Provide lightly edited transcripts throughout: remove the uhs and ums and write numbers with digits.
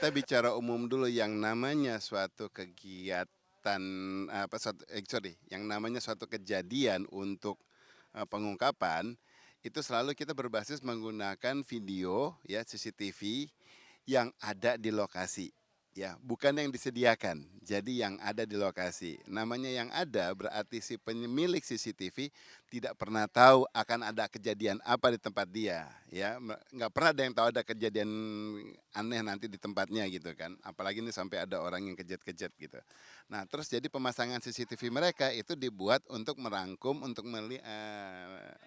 kita bicara umum dulu yang namanya suatu kegiatan, yang namanya suatu kejadian untuk, pengungkapan, itu selalu kita berbasis menggunakan video ya, CCTV yang ada di lokasi, ya, bukan yang disediakan. Jadi yang ada di lokasi. Namanya yang ada berarti si pemilik CCTV tidak pernah tahu akan ada kejadian apa di tempat dia, ya. Nggak pernah ada yang tahu ada kejadian aneh nanti di tempatnya gitu kan. Apalagi ini sampai ada orang yang kejat-kejat gitu. Nah, terus jadi pemasangan CCTV mereka itu dibuat untuk merangkum, untuk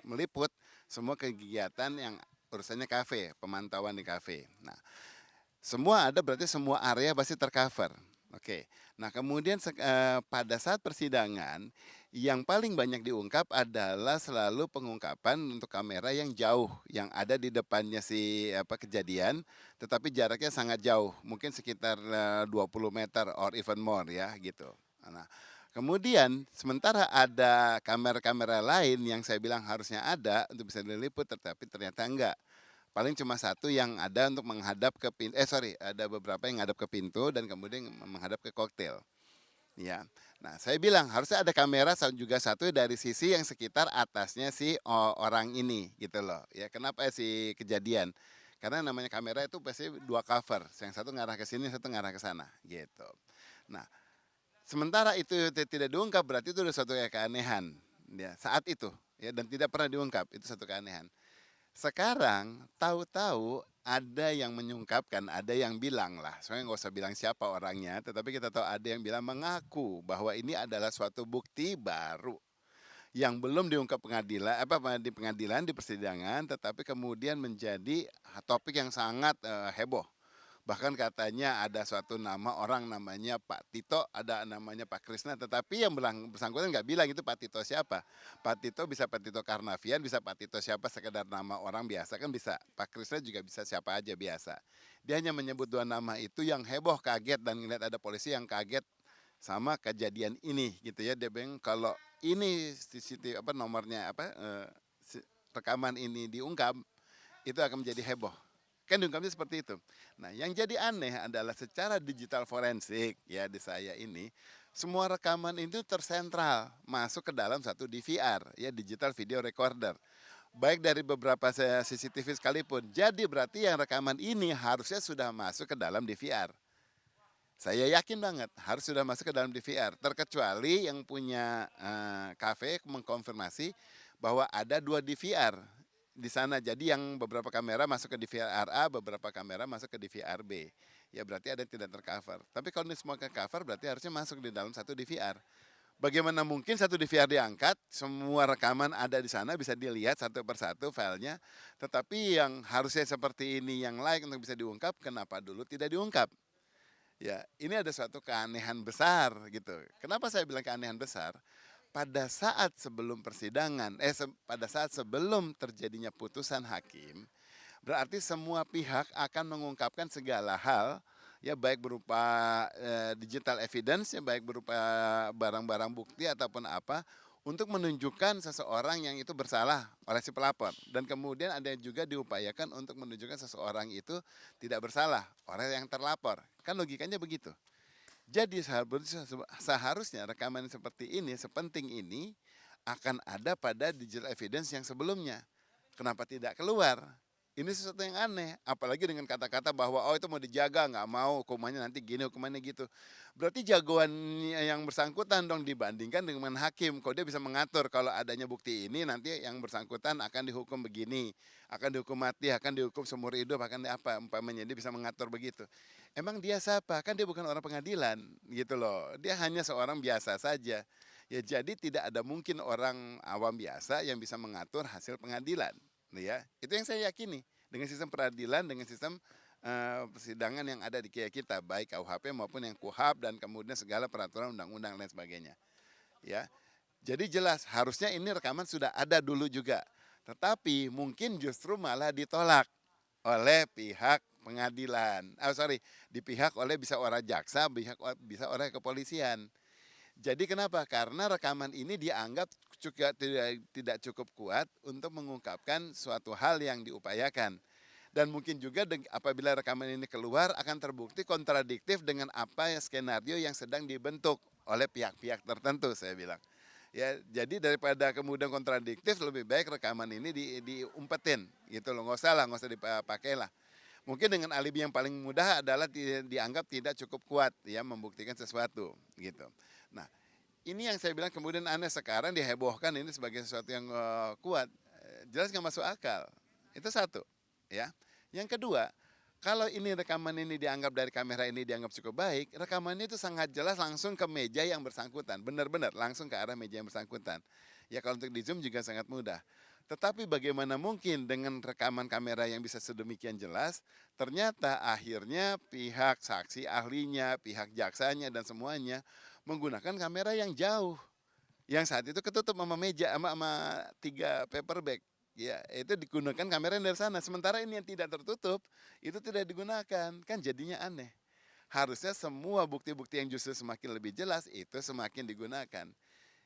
meliput semua kegiatan yang urusannya kafe, pemantauan di kafe. Nah, semua ada berarti semua area pasti tercover. Oke. Nah, kemudian pada saat persidangan yang paling banyak diungkap adalah selalu pengungkapan untuk kamera yang jauh, yang ada di depannya si kejadian, tetapi jaraknya sangat jauh, mungkin sekitar 20 meter or even more ya gitu. Nah, kemudian sementara ada kamera-kamera lain yang saya bilang harusnya ada untuk bisa diliput, tetapi ternyata enggak. Paling cuma satu yang ada untuk menghadap ke pintu, ada beberapa yang menghadap ke pintu dan kemudian menghadap ke koktail. Ya. Nah, saya bilang harusnya ada kamera juga satu dari sisi yang sekitar atasnya si orang ini gitu loh. Ya, kenapa si kejadian? Karena namanya kamera itu pasti dua cover, yang satu ngarah ke sini, satu ngarah ke sana gitu. Nah, sementara itu tidak diungkap berarti itu sudah suatu keanehan ya saat itu ya, dan tidak pernah diungkap, itu satu keanehan. Sekarang tahu-tahu ada yang menyungkapkan, ada yang bilang lah, soalnya nggak usah bilang siapa orangnya, tetapi kita tahu ada yang bilang mengaku bahwa ini adalah suatu bukti baru yang belum diungkap pengadilan, di pengadilan di persidangan, tetapi kemudian menjadi topik yang sangat heboh. Bahkan katanya ada suatu nama orang namanya Pak Tito, ada namanya Pak Krisna, tetapi yang bersangkutan nggak bilang itu Pak Tito siapa. Pak Tito bisa Pak Tito Karnavian, bisa Pak Tito siapa sekedar nama orang biasa kan bisa. Pak Krisna juga bisa siapa aja biasa. Dia hanya menyebut dua nama itu yang heboh, kaget, dan ngeliat ada polisi yang kaget sama kejadian ini gitu ya. Dia bilang kalau ini CCTV nomornya rekaman ini diungkap, itu akan menjadi heboh. Kan diungkapnya seperti itu. Nah, yang jadi aneh adalah secara digital forensik ya di saya ini, semua rekaman itu tersentral masuk ke dalam satu DVR ya, digital video recorder. Baik dari beberapa CCTV sekalipun. Jadi berarti yang rekaman ini harusnya sudah masuk ke dalam DVR. Saya yakin banget harus sudah masuk ke dalam DVR. Terkecuali yang punya kafe mengkonfirmasi bahwa ada dua DVR di sana. Jadi yang beberapa kamera masuk ke DVR A, beberapa kamera masuk ke DVR B. Ya berarti ada yang tidak tercover. Tapi kalau ini semua ke cover berarti harusnya masuk di dalam satu DVR. Bagaimana mungkin satu DVR diangkat, semua rekaman ada di sana bisa dilihat satu persatu filenya, tetapi yang harusnya seperti ini yang layak untuk bisa diungkap, kenapa dulu tidak diungkap? Ya, ini ada suatu keanehan besar gitu. Kenapa saya bilang keanehan besar? Pada saat sebelum persidangan, pada saat sebelum terjadinya putusan hakim, berarti semua pihak akan mengungkapkan segala hal, ya baik berupa digital evidence, ya baik berupa barang-barang bukti ataupun apa, untuk menunjukkan seseorang yang itu bersalah oleh si pelapor. Dan kemudian ada juga diupayakan untuk menunjukkan seseorang itu tidak bersalah oleh yang terlapor. Kan logikanya begitu. Jadi seharusnya rekaman seperti ini, sepenting ini, akan ada pada digital evidence yang sebelumnya. Kenapa tidak keluar? Ini sesuatu yang aneh, apalagi dengan kata-kata bahwa oh itu mau dijaga, nggak mau hukumannya nanti gini, hukumannya gitu. Berarti jagoan yang bersangkutan dong dibandingkan dengan hakim. Kalau dia bisa mengatur kalau adanya bukti ini nanti yang bersangkutan akan dihukum begini, akan dihukum mati, akan dihukum seumur hidup, akan apa, umpamanya dia bisa mengatur begitu. Emang dia siapa? Kan dia bukan orang pengadilan gitu loh. Dia hanya seorang biasa saja. Ya jadi tidak ada mungkin orang awam biasa yang bisa mengatur hasil pengadilan. Ya, itu yang saya yakini dengan sistem peradilan, dengan sistem persidangan yang ada di kita, baik KUHP maupun yang KUHAP dan kemudian segala peraturan undang-undang dan sebagainya. Ya, jadi jelas harusnya ini rekaman sudah ada dulu juga, tetapi mungkin justru malah ditolak oleh pihak pengadilan. Di pihak oleh bisa orang jaksa, bisa oleh kepolisian. Jadi kenapa? Karena rekaman ini dianggap juga tidak cukup kuat untuk mengungkapkan suatu hal yang diupayakan. Dan mungkin juga apabila rekaman ini keluar akan terbukti kontradiktif dengan apa yang skenario yang sedang dibentuk oleh pihak-pihak tertentu, saya bilang. Ya, jadi daripada kemudian kontradiktif, lebih baik rekaman ini diumpetin gitu loh, nggak usah dipakai lah. Mungkin dengan alibi yang paling mudah adalah dianggap tidak cukup kuat ya membuktikan sesuatu gitu. Nah, ini yang saya bilang kemudian aneh, sekarang dihebohkan ini sebagai sesuatu yang kuat. Jelas nggak masuk akal. Itu satu ya. Yang kedua, kalau ini rekaman ini dianggap dari kamera ini dianggap cukup baik, rekamannya itu sangat jelas langsung ke meja yang bersangkutan, benar-benar langsung ke arah meja yang bersangkutan. Ya kalau untuk di zoom juga sangat mudah. Tetapi bagaimana mungkin dengan rekaman kamera yang bisa sedemikian jelas, ternyata akhirnya pihak saksi ahlinya, pihak jaksanya dan semuanya menggunakan kamera yang jauh. Yang saat itu ketutup sama meja sama 3 paper bag. Ya, itu digunakan kamera yang dari sana. Sementara ini yang tidak tertutup, itu tidak digunakan. Kan jadinya aneh. Harusnya semua bukti-bukti yang justru semakin lebih jelas, itu semakin digunakan.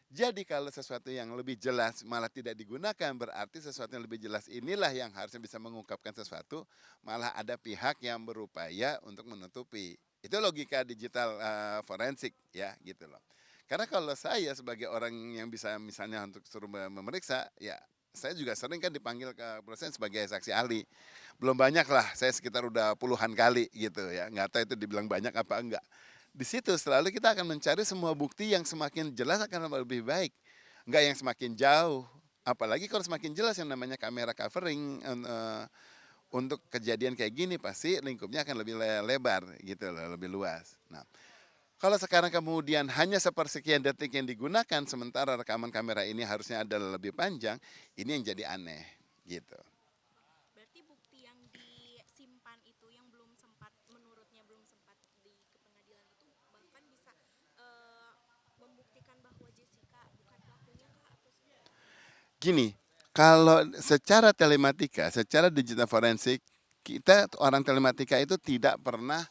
Jadi kalau sesuatu yang lebih jelas malah tidak digunakan, berarti sesuatu yang lebih jelas inilah yang harusnya bisa mengungkapkan sesuatu, malah ada pihak yang berupaya untuk menutupi. Itu logika digital forensik ya, gitu loh. Karena kalau saya sebagai orang yang bisa misalnya untuk suruh memeriksa, ya saya juga sering kan dipanggil ke proses sebagai saksi ahli. Belum banyak lah, saya sekitar udah puluhan kali gitu ya, nggak tahu itu dibilang banyak apa enggak. Di situ selalu kita akan mencari semua bukti yang semakin jelas akan lebih baik, nggak yang semakin jauh. Apalagi kalau semakin jelas yang namanya kamera covering untuk kejadian kayak gini pasti lingkupnya akan lebih lebar gitu loh, lebih luas. Nah, kalau sekarang kemudian hanya sepersekian detik yang digunakan, sementara rekaman kamera ini harusnya adalah lebih panjang, ini yang jadi aneh, gitu. Berarti bukti yang disimpan itu yang belum sempat, menurutnya belum sempat ke pengadilan itu bahkan bisa membuktikan bahwa Jessica bukan pelakunya kah atau Gini, kalau secara telematika, secara digital forensik, kita orang telematika itu tidak pernah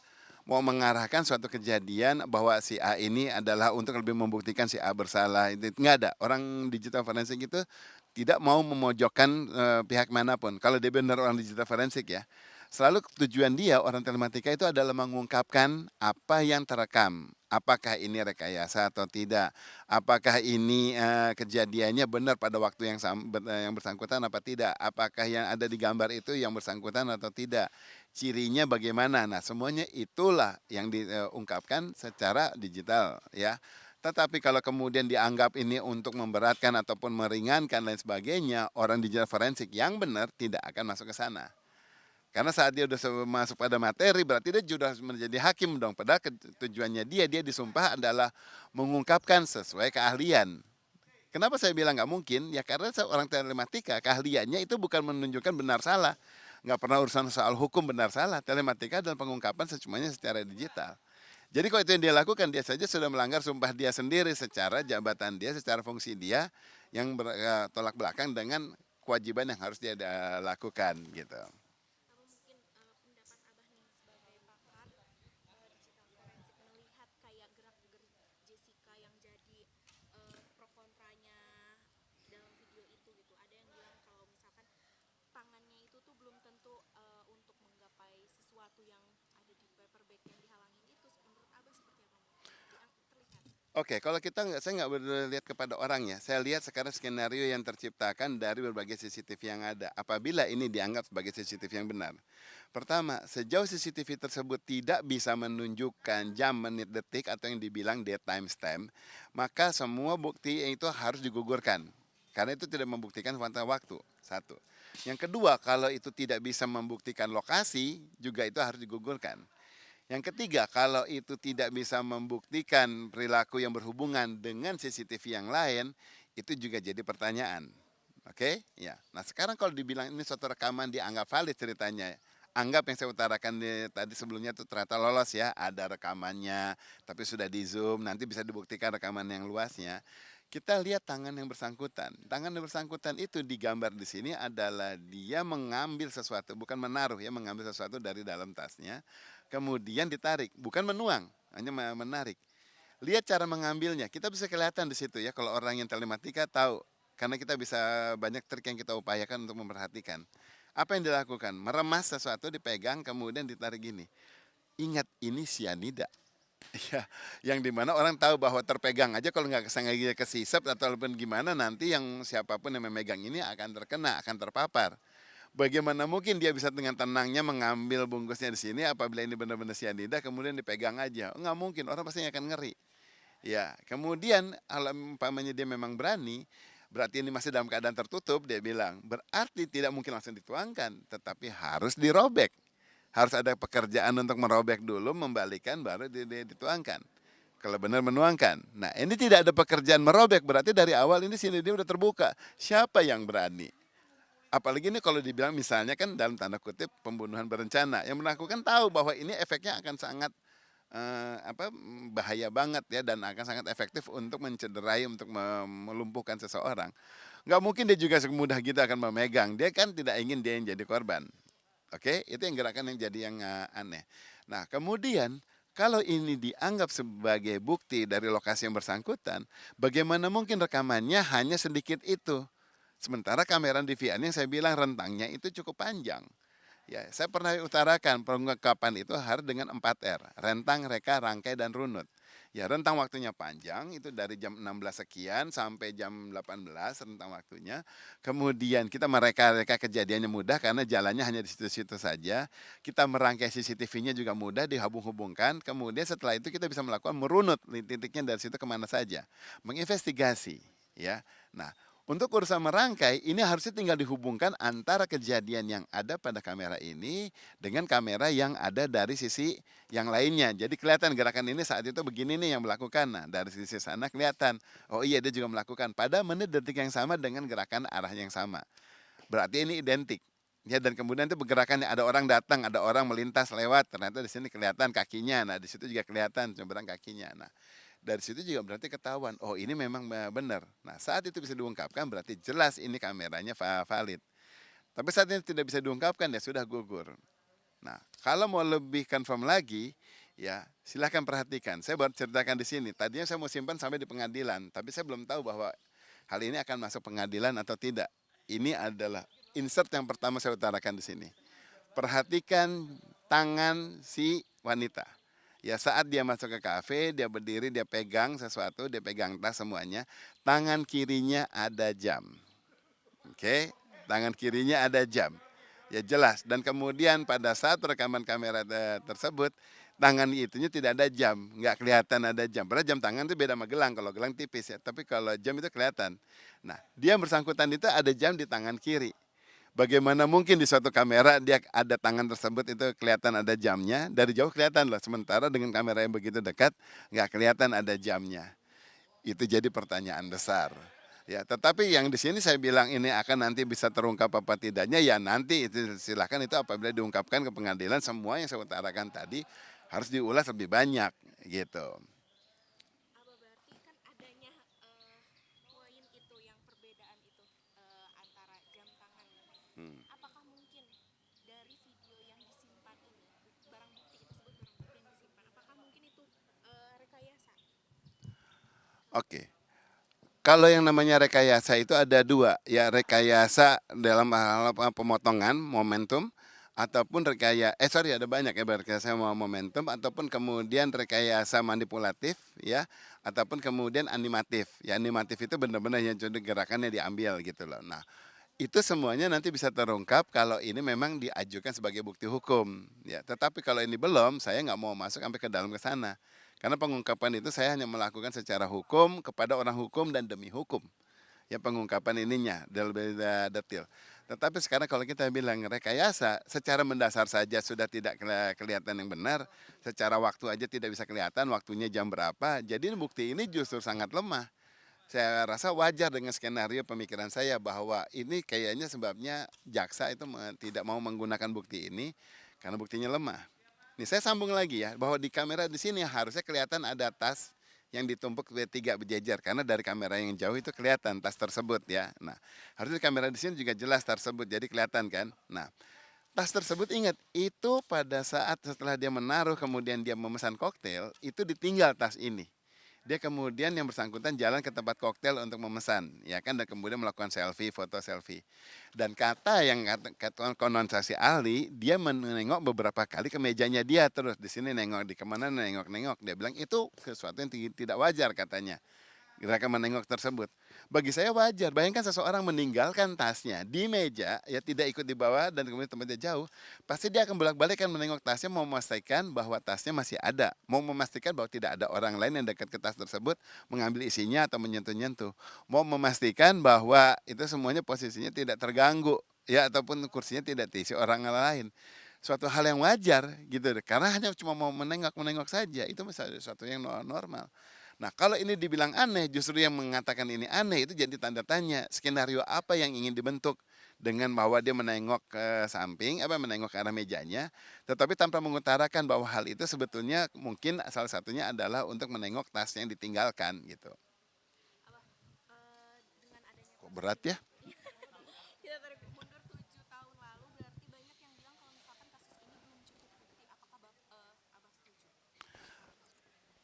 mau mengarahkan suatu kejadian bahwa si A ini adalah untuk lebih membuktikan si A bersalah. Itu nggak ada. Orang digital forensik itu tidak mau memojokkan pihak manapun. Kalau dia benar orang digital forensik ya, selalu tujuan dia orang telematika itu adalah mengungkapkan apa yang terekam. Apakah ini rekayasa atau tidak? Apakah ini kejadiannya benar pada waktu yang bersangkutan apa tidak? Apakah yang ada di gambar itu yang bersangkutan atau tidak? Cirinya bagaimana? Nah, semuanya itulah yang diungkapkan secara digital ya. Tetapi kalau kemudian dianggap ini untuk memberatkan ataupun meringankan dan sebagainya, orang digital forensik yang benar tidak akan masuk ke sana. Karena saat dia udah masuk pada materi, berarti dia sudah menjadi hakim dong. Padahal tujuannya dia disumpah adalah mengungkapkan sesuai keahlian. Kenapa saya bilang nggak mungkin? Ya karena seorang telematika keahliannya itu bukan menunjukkan benar salah. Nggak pernah urusan soal hukum benar salah. Telematika adalah pengungkapan semuanya secara digital. Jadi kalau itu yang dia lakukan, dia saja sudah melanggar sumpah dia sendiri secara jabatan dia, secara fungsi dia yang tolak belakang dengan kewajiban yang harus dia lakukan gitu. apa mungkin pendapat Abah nih sebagai pakar digital forensik melihat kayak gerak-gerik Jessica yang jadi pro kontranya dalam video itu gitu. Ada yang bilang kalau misalkan tangannya itu tuh belum tentu untuk menggapai sesuatu yang ada di paper bag yang dihalangin itu. Menurut Abah seperti apa nih? Yang terlihat. Oke, kalau saya nggak lihat kepada orangnya. Saya lihat sekarang skenario yang terciptakan dari berbagai CCTV yang ada. Apabila ini dianggap sebagai CCTV yang benar. Pertama, sejauh CCTV tersebut tidak bisa menunjukkan jam, menit, detik atau yang dibilang date time stamp, maka semua bukti itu harus digugurkan. Karena itu tidak membuktikan waktu. Satu. Yang kedua, kalau itu tidak bisa membuktikan lokasi, juga itu harus digugurkan. Yang ketiga, kalau itu tidak bisa membuktikan perilaku yang berhubungan dengan CCTV yang lain, itu juga jadi pertanyaan. Oke, ya. Nah sekarang kalau dibilang ini suatu rekaman dianggap valid ceritanya, anggap yang saya utarakan tadi sebelumnya itu ternyata lolos ya, ada rekamannya, tapi sudah di zoom, nanti bisa dibuktikan rekaman yang luasnya. Kita lihat tangan yang bersangkutan. Tangan yang bersangkutan itu digambar di sini adalah dia mengambil sesuatu, bukan menaruh ya, mengambil sesuatu dari dalam tasnya, kemudian ditarik, bukan menuang, hanya menarik. Lihat cara mengambilnya, kita bisa kelihatan di situ ya, kalau orang yang telematika tahu, karena kita bisa banyak trik yang kita upayakan untuk memperhatikan. Apa yang dilakukan? Meremas sesuatu, dipegang, kemudian ditarik gini. Ingat ini sianida. Ya, yang dimana orang tahu bahwa terpegang aja kalau nggak sengaja kesisap atau apapun gimana nanti yang siapapun yang memegang ini akan terkena, akan terpapar. Bagaimana mungkin dia bisa dengan tenangnya mengambil bungkusnya di sini apabila ini benar-benar sianida kemudian dipegang aja? Nggak mungkin, orang pasti akan ngeri. Ya, kemudian kalau umpamanya dia memang berani, berarti ini masih dalam keadaan tertutup, dia bilang, berarti tidak mungkin langsung dituangkan, tetapi harus dirobek. Harus ada pekerjaan untuk merobek dulu, membalikan, baru dituangkan. Kalau benar menuangkan. Nah, ini tidak ada pekerjaan merobek, berarti dari awal ini sini dia udah terbuka. Siapa yang berani? Apalagi ini kalau dibilang misalnya kan dalam tanda kutip pembunuhan berencana, yang melakukan tahu bahwa ini efeknya akan sangat bahaya banget ya dan akan sangat efektif untuk mencederai, untuk melumpuhkan seseorang. Nggak mungkin dia juga semudah gitu akan memegang. Dia kan tidak ingin dia yang jadi korban. Oke, itu yang gerakan yang jadi yang aneh. Nah, kemudian kalau ini dianggap sebagai bukti dari lokasi yang bersangkutan, bagaimana mungkin rekamannya hanya sedikit itu? Sementara kamera DVR yang saya bilang rentangnya itu cukup panjang. Ya, saya pernah utarakan pengungkapan itu harus dengan 4R, rentang, reka, rangkai, dan runut. Ya, rentang waktunya panjang, itu dari jam 16 sekian sampai jam 18 rentang waktunya. Kemudian kita mereka-reka kejadiannya mudah karena jalannya hanya di situ-situ saja. Kita merangkai CCTV-nya juga mudah dihubung-hubungkan. Kemudian setelah itu kita bisa melakukan merunut titiknya dari situ kemana saja. Menginvestigasi. Ya, nah untuk urusan merangkai, ini harusnya tinggal dihubungkan antara kejadian yang ada pada kamera ini dengan kamera yang ada dari sisi yang lainnya. Jadi kelihatan gerakan ini saat itu begini nih yang melakukan. Nah, dari sisi sana kelihatan, oh iya dia juga melakukan pada menit detik yang sama dengan gerakan arah yang sama. Berarti ini identik. Ya, dan kemudian itu pergerakannya ada orang datang, ada orang melintas lewat, ternyata di sini kelihatan kakinya. Nah, di situ juga kelihatan seberang kakinya. Nah, dari situ juga berarti ketahuan, oh ini memang benar. Nah, saat itu bisa diungkapkan berarti jelas ini kameranya valid. Tapi saat ini tidak bisa diungkapkan ya sudah gugur. Nah, kalau mau lebih confirm lagi, ya silahkan perhatikan. Saya baru ceritakan di sini. Tadinya saya mau simpan sampai di pengadilan, tapi saya belum tahu bahwa hal ini akan masuk pengadilan atau tidak. Ini adalah insert yang pertama saya utarakan di sini. Perhatikan tangan si wanita. Ya saat dia masuk ke kafe, dia berdiri, dia pegang sesuatu, dia pegang tas semuanya. Tangan kirinya ada jam. Oke, tangan kirinya ada jam. Ya jelas. Dan kemudian pada saat rekaman kamera tersebut, tangan itunya tidak ada jam, nggak kelihatan ada jam. Padahal jam tangan itu beda sama gelang. Kalau gelang tipis ya, tapi kalau jam itu kelihatan. Nah, dia bersangkutan itu ada jam di tangan kiri. Bagaimana mungkin di suatu kamera dia ada tangan tersebut itu kelihatan ada jamnya, dari jauh kelihatan loh, sementara dengan kamera yang begitu dekat nggak kelihatan ada jamnya. Itu jadi pertanyaan besar. Ya, tetapi yang di sini saya bilang ini akan nanti bisa terungkap apa tidaknya ya nanti itu silakan itu apabila diungkapkan ke pengadilan semua yang saya utarakan tadi harus diulas lebih banyak gitu. Apa berarti kan adanya poin itu yang perbedaan itu antara jam tangan. Hmm. Apakah mungkin dari video yang disimpan ini, barang bukti kita sebut barang bukti yang disimpan, apakah mungkin itu rekayasa? Oke. Kalau yang namanya rekayasa itu ada dua, ya rekayasa dalam hal pemotongan momentum ataupun ada banyak ya rekayasa momentum ataupun kemudian rekayasa manipulatif ya ataupun kemudian animatif. Ya animatif itu benar-benar yang jadi gerakannya diambil gitu loh. Nah, itu semuanya nanti bisa terungkap kalau ini memang diajukan sebagai bukti hukum ya. Tetapi kalau ini belum, saya nggak mau masuk sampai ke dalam ke sana. Karena pengungkapan itu saya hanya melakukan secara hukum kepada orang hukum dan demi hukum. Ya pengungkapan ininya lebih detail. Tetapi sekarang kalau kita bilang rekayasa, secara mendasar saja sudah tidak kelihatan yang benar, secara waktu aja tidak bisa kelihatan waktunya jam berapa. Jadi bukti ini justru sangat lemah. Saya rasa wajar dengan skenario pemikiran saya bahwa ini kayaknya sebabnya jaksa itu tidak mau menggunakan bukti ini karena buktinya lemah. Nih saya sambung lagi ya, bahwa di kamera di sini harusnya kelihatan ada tas yang ditumpuk tiga berjejer karena dari kamera yang jauh itu kelihatan tas tersebut ya. Nah, harusnya di kamera di sini juga jelas tersebut jadi kelihatan kan. Nah, tas tersebut ingat itu pada saat setelah dia menaruh kemudian dia memesan koktail itu ditinggal tas ini. dia kemudian yang bersangkutan jalan ke tempat koktail untuk memesan, ya kan, dan kemudian melakukan selfie, foto selfie. Dan kata yang kata konotasi ahli, dia menengok beberapa kali ke mejanya dia terus, di sini nengok, di kemana nengok-nengok. Dia bilang itu sesuatu yang tidak wajar katanya, gerakan menengok tersebut. Bagi saya wajar, bayangkan seseorang meninggalkan tasnya di meja, ya tidak ikut dibawa dan kemudian tempatnya jauh, pasti dia akan bolak-balik kan menengok tasnya mau memastikan bahwa tasnya masih ada, mau memastikan bahwa tidak ada orang lain yang dekat ke tas tersebut mengambil isinya atau menyentuh-nyentuh, mau memastikan bahwa itu semuanya posisinya tidak terganggu, ya ataupun kursinya tidak diisi orang lain. Suatu hal yang wajar gitu, karena hanya cuma mau menengok-menengok saja, itu misalnya sesuatu yang normal. Nah, kalau ini dibilang aneh, justru yang mengatakan ini aneh itu jadi tanda tanya, skenario apa yang ingin dibentuk dengan bahwa dia menengok ke samping, menengok ke arah mejanya, tetapi tanpa mengutarakan bahwa hal itu sebetulnya mungkin salah satunya adalah untuk menengok tas yang ditinggalkan gitu. Abah, dengan adanya Kok kasus berat ini ya? kita tarik mundur 7 tahun lalu, berarti banyak yang bilang kalau misalkan kasus ini belum cukup bukti. Apakah abah setuju?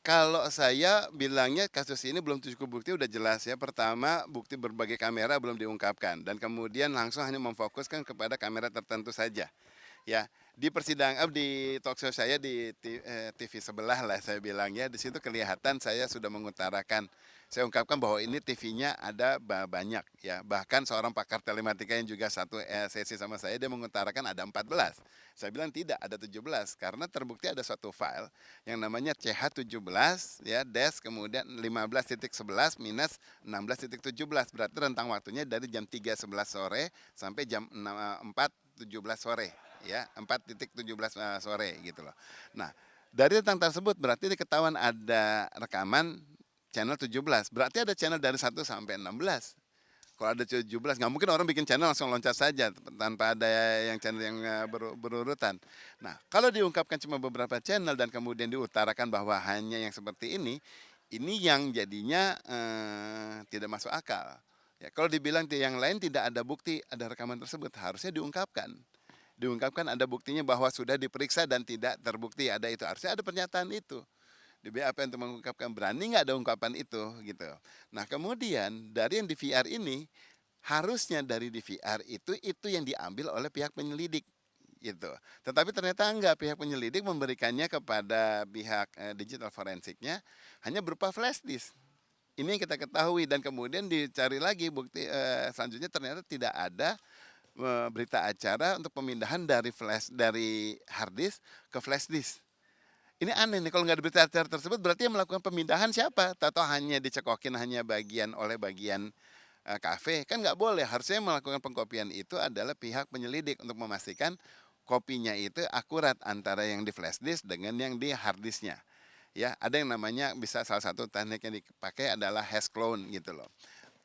Kalau saya bilangnya kasus ini belum cukup bukti udah jelas ya. Pertama, bukti berbagai kamera belum diungkapkan dan kemudian langsung hanya memfokuskan kepada kamera tertentu saja. Ya, di persidangan di talkshow saya di TV sebelah lah saya bilang ya, di situ kelihatan saya sudah mengutarakan, saya ungkapkan bahwa ini TV-nya ada banyak ya, bahkan seorang pakar telematika yang juga satu sesi sama saya dia mengutarakan ada 14. Saya bilang tidak, ada 17 karena terbukti ada suatu file yang namanya CH17 ya dash kemudian 15.11 minus 16.17, berarti rentang waktunya dari jam 3.11 sore sampai jam 4.17 sore ya 4.17 sore gitu loh. Nah, dari rentang tersebut berarti diketahuan ada rekaman channel 17. Berarti ada channel dari 1 sampai 16. Kalau ada 17, nggak mungkin orang bikin channel langsung loncat saja tanpa ada yang channel yang berurutan. Nah, kalau diungkapkan cuma beberapa channel dan kemudian diutarakan bahwa hanya yang seperti ini yang jadinya tidak masuk akal. Ya, kalau dibilang yang lain tidak ada bukti ada rekaman tersebut, harusnya diungkapkan ada buktinya bahwa sudah diperiksa dan tidak terbukti ada itu, harusnya ada pernyataan itu di BAP untuk mengungkapkan, berani nggak ada ungkapan itu gitu. Nah kemudian dari yang di VR ini harusnya dari di VR itu yang diambil oleh pihak penyelidik gitu. Tetapi ternyata enggak, pihak penyelidik memberikannya kepada pihak digital forensiknya hanya berupa flash disk. Ini yang kita ketahui dan kemudian dicari lagi bukti selanjutnya ternyata tidak ada berita acara untuk pemindahan dari hard disk ke flash disk. Ini aneh nih, kalau nggak ada berita acara tersebut berarti yang melakukan pemindahan siapa? Tahu hanya dicekokin hanya bagian kafe, kan nggak boleh. Harusnya yang melakukan pengkopian itu adalah pihak penyelidik untuk memastikan kopinya itu akurat antara yang di flash disk dengan yang di hard disknya. Ya, ada yang namanya bisa salah satu teknik yang dipakai adalah hash clone gitu loh.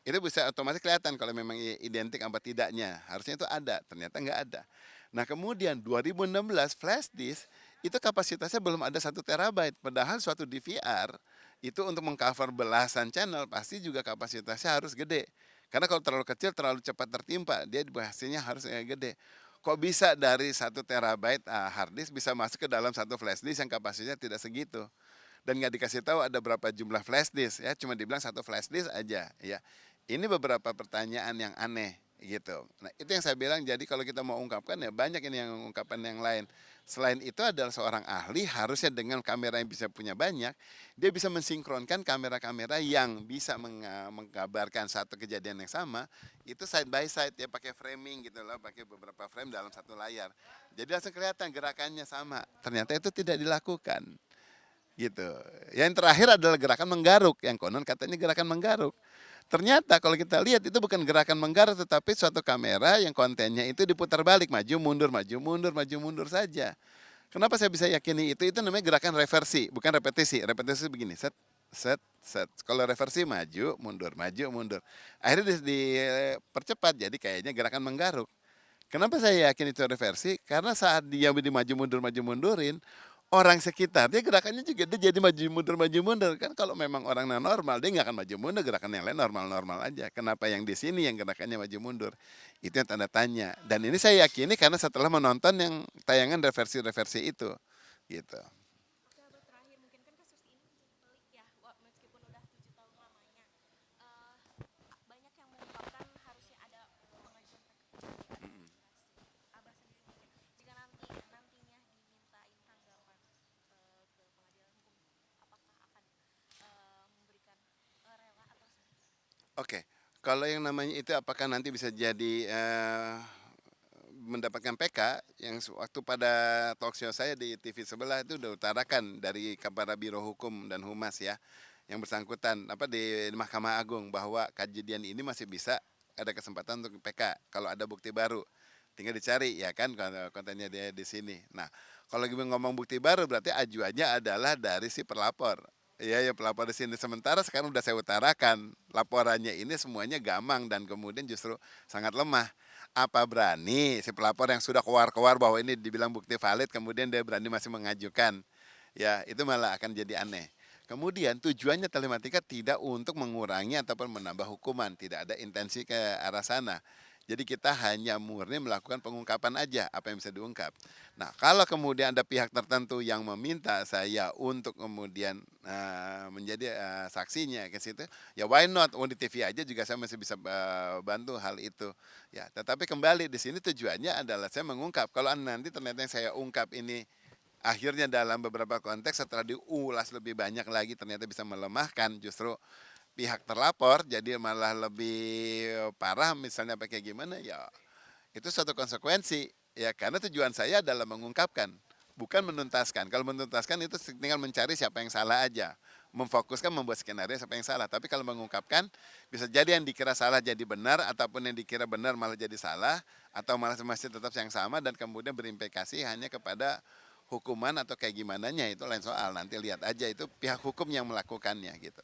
Itu bisa otomatis kelihatan kalau memang identik apa tidaknya. Harusnya itu ada, ternyata nggak ada. Nah kemudian 2016 flash disk itu kapasitasnya belum ada 1 terabyte. Padahal suatu DVR itu untuk mengcover belasan channel pasti juga kapasitasnya harus gede. Karena kalau terlalu kecil terlalu cepat tertimpa, dia hasilnya harus gede. Kok bisa dari 1 terabyte hard disk bisa masuk ke dalam satu flash disk yang kapasitasnya tidak segitu? Dan nggak dikasih tahu ada berapa jumlah flash disk ya, cuma dibilang satu flash disk aja ya. Ini beberapa pertanyaan yang aneh gitu. Nah itu yang saya bilang, jadi kalau kita mau ungkapkan ya banyak ini yang ungkapan yang lain. Selain itu adalah seorang ahli harusnya dengan kamera yang bisa punya banyak, dia bisa mensinkronkan kamera-kamera yang bisa menggambarkan satu kejadian yang sama, itu side by side ya pakai framing gitu loh, pakai beberapa frame dalam satu layar. Jadi langsung kelihatan gerakannya sama. Ternyata itu tidak dilakukan gitu. Yang terakhir adalah gerakan menggaruk, yang konon katanya gerakan menggaruk. Ternyata kalau kita lihat itu bukan gerakan menggaruk tetapi suatu kamera yang kontennya itu diputar balik, maju mundur, maju mundur, maju mundur saja. Kenapa saya bisa yakini itu? Itu namanya gerakan reversi, bukan repetisi. Repetisi begini, set, set, set. Kalau reversi maju, mundur, maju, mundur. Akhirnya dipercepat jadi kayaknya gerakan menggaruk. Kenapa saya yakin itu reversi? Karena saat dia maju mundur, maju mundurin, orang sekitar dia gerakannya juga dia jadi maju mundur kan. Kalau memang orang normal dia nggak akan maju mundur, gerakan yang lain normal aja. Kenapa yang di sini yang gerakannya maju mundur? Itu yang tanda tanya. Dan ini saya yakini karena setelah menonton yang tayangan reversi itu gitu. Oke, abah terakhir mungkin kan kasus ini pelik ya, meskipun udah Oke, kalau yang namanya itu apakah nanti bisa jadi, mendapatkan PK yang sewaktu pada talkshow saya di TV sebelah itu udah utarakan dari Kepala Biro Hukum dan Humas ya, yang bersangkutan apa, di Mahkamah Agung bahwa kejadian ini masih bisa ada kesempatan untuk PK kalau ada bukti baru. Tinggal dicari ya kan kalau kontennya dia di sini. Nah, kalau lagi ngomong bukti baru berarti ajuannya adalah dari si pelapor. Iya, ya pelapor di sini. Sementara sekarang udah saya utarakan, laporannya ini semuanya gamang dan kemudian justru sangat lemah. Apa berani si pelapor yang sudah keluar-keluar bahwa ini dibilang bukti valid, kemudian dia berani masih mengajukan. Ya, itu malah akan jadi aneh. Kemudian tujuannya telematika tidak untuk mengurangi ataupun menambah hukuman, tidak ada intensi ke arah sana. Jadi kita hanya murni melakukan pengungkapan aja apa yang bisa diungkap. Nah, kalau kemudian ada pihak tertentu yang meminta saya untuk kemudian menjadi saksinya ke situ, ya why not? Oh, di TV aja juga saya masih bisa bantu hal itu. Ya, tetapi kembali di sini tujuannya adalah saya mengungkap. Kalau nanti ternyata yang saya ungkap ini akhirnya dalam beberapa konteks setelah diulas lebih banyak lagi ternyata bisa melemahkan justru pihak terlapor, jadi malah lebih parah misalnya apa kayak gimana, ya itu suatu konsekuensi. Ya karena tujuan saya adalah mengungkapkan, bukan menuntaskan. Kalau menuntaskan itu tinggal mencari siapa yang salah aja. Memfokuskan membuat skenario siapa yang salah. Tapi kalau mengungkapkan, bisa jadi yang dikira salah jadi benar, ataupun yang dikira benar malah jadi salah, atau malah masih tetap yang sama, dan kemudian berimplikasi hanya kepada hukuman atau kayak gimana nya itu lain soal. Nanti lihat aja itu pihak hukum yang melakukannya gitu.